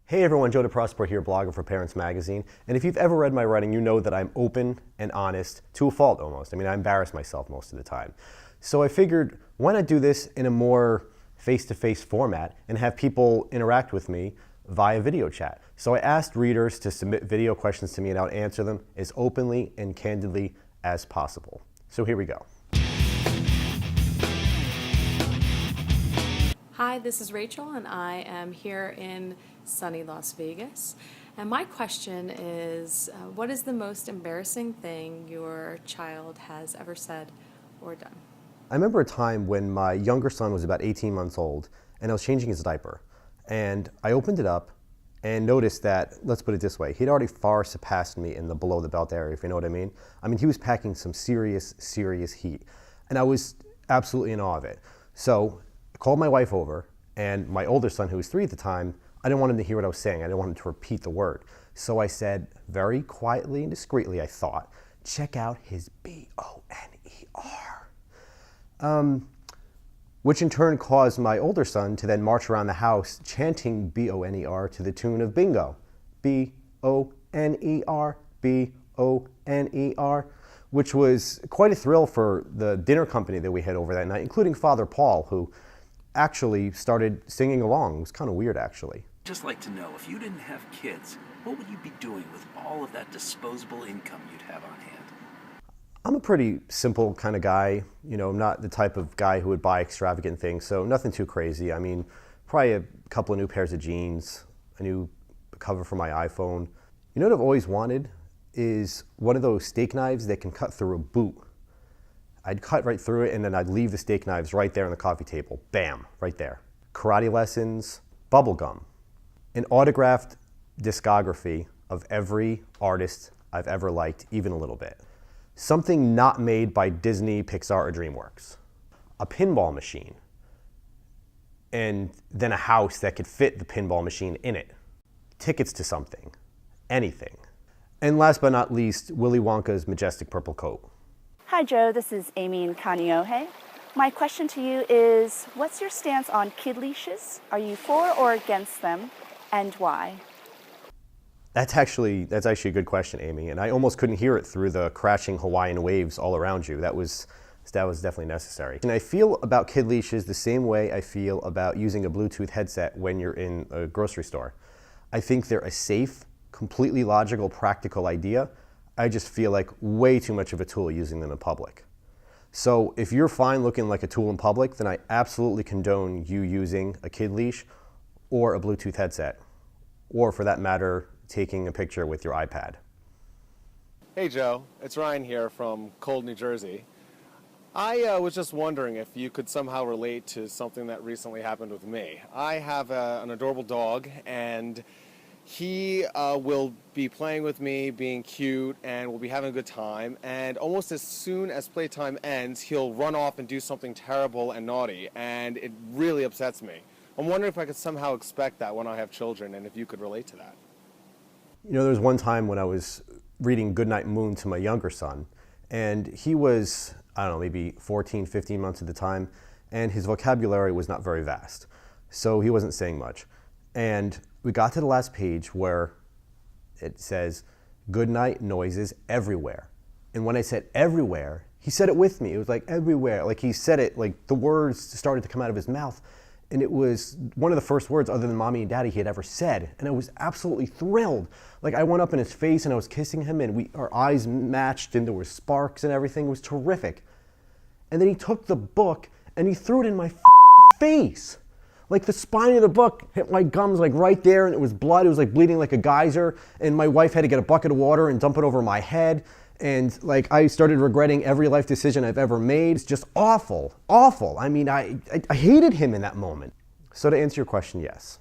Hey everyone, Joe DeProspero here, blogger for Parents Magazine. And if you've ever read my writing, you know that I'm open and honest, to a fault almost. I mean, I embarrass myself most of the time. So I figured, why not do this in a more face-to-face format and have people interact with me via video chat. So I asked readers to submit video questions to me and I'll answer them as openly and candidly as possible. So here we go. Hi, this is Rachel and I am here in sunny Las Vegas. And my question is, what is the most embarrassing thing your child has ever said or done? I remember a time when my younger son was about 18 months old and I was changing his diaper. And I opened it up and noticed that, let's put it this way, he'd already far surpassed me in the below the belt area, if you know what I mean. I mean, he was packing some serious heat. And I was absolutely in awe of it. So I called my wife over, and my older son, who was 3 at the time, I didn't want him to hear what I was saying. I didn't want him to repeat the word. So I said, very quietly and discreetly, I thought, check out his B-O-N-E-R. Which in turn caused my older son to then march around the house chanting B-O-N-E-R to the tune of bingo. B-O-N-E-R, B-O-N-E-R, which was quite a thrill for the dinner company that we had over that night, including Father Paul, who actually started singing along. It was kind of weird, actually. Just like to know, if you didn't have kids, what would you be doing with all of that disposable income you'd have on hand? I'm a pretty simple kind of guy. You know, I'm not the type of guy who would buy extravagant things, so nothing too crazy. I mean, probably a couple of new pairs of jeans, a new cover for my iPhone. You know what I've always wanted is one of those steak knives that can cut through a boot. I'd cut right through it and then I'd leave the steak knives right there on the coffee table. Bam, right there. Karate lessons, bubble gum, an autographed discography of every artist I've ever liked, even a little bit. Something not made by Disney, Pixar, or DreamWorks. A pinball machine. And then a house that could fit the pinball machine in it. Tickets to something. Anything. And last but not least, Willy Wonka's majestic purple coat. Hi Joe, this is Amy in Kaneohe. My question to you is, what's your stance on kid leashes? Are you for or against them, and why? That's actually a good question, Amy, and I almost couldn't hear it through the crashing Hawaiian waves all around you. That was definitely necessary. And I feel about kid leashes the same way I feel about using a Bluetooth headset when you're in a grocery store. I think they're a safe, completely logical, practical idea. I just feel like way too much of a tool using them in public. So if you're fine looking like a tool in public, then I absolutely condone you using a kid leash or a Bluetooth headset, or for that matter, taking a picture with your iPad. Hey Joe, it's Ryan here from Cold, New Jersey. I was just wondering if you could somehow relate to something that recently happened with me. I have an adorable dog, and he will be playing with me, being cute, and we'll be having a good time. And almost as soon as playtime ends, he'll run off and do something terrible and naughty, and it really upsets me. I'm wondering if I could somehow expect that when I have children, and if you could relate to that. You know, there was one time when I was reading Goodnight Moon to my younger son, and he was, I don't know, maybe 14, 15 months at the time, and his vocabulary was not very vast. So he wasn't saying much. And we got to the last page where it says, good night noises everywhere. And when I said everywhere, he said it with me. It was like everywhere. Like he said it, like the words started to come out of his mouth. And it was one of the first words other than mommy and daddy he had ever said. And I was absolutely thrilled. Like I went up in his face and I was kissing him and our eyes matched and there were sparks and everything. It was terrific. And then he took the book and he threw it in my face. Like the spine of the book hit my gums like right there, and it was blood. It was like bleeding like a geyser, and my wife had to get a bucket of water and dump it over my head. And like I started regretting every life decision I've ever made. It's just awful, awful. I mean, I hated him in that moment. So to answer your question, yes.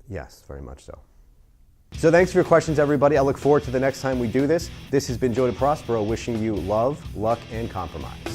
Yes, very much so. So thanks for your questions, everybody. I look forward to the next time we do this. This has been Joe DeProspero wishing you love, luck, and compromise.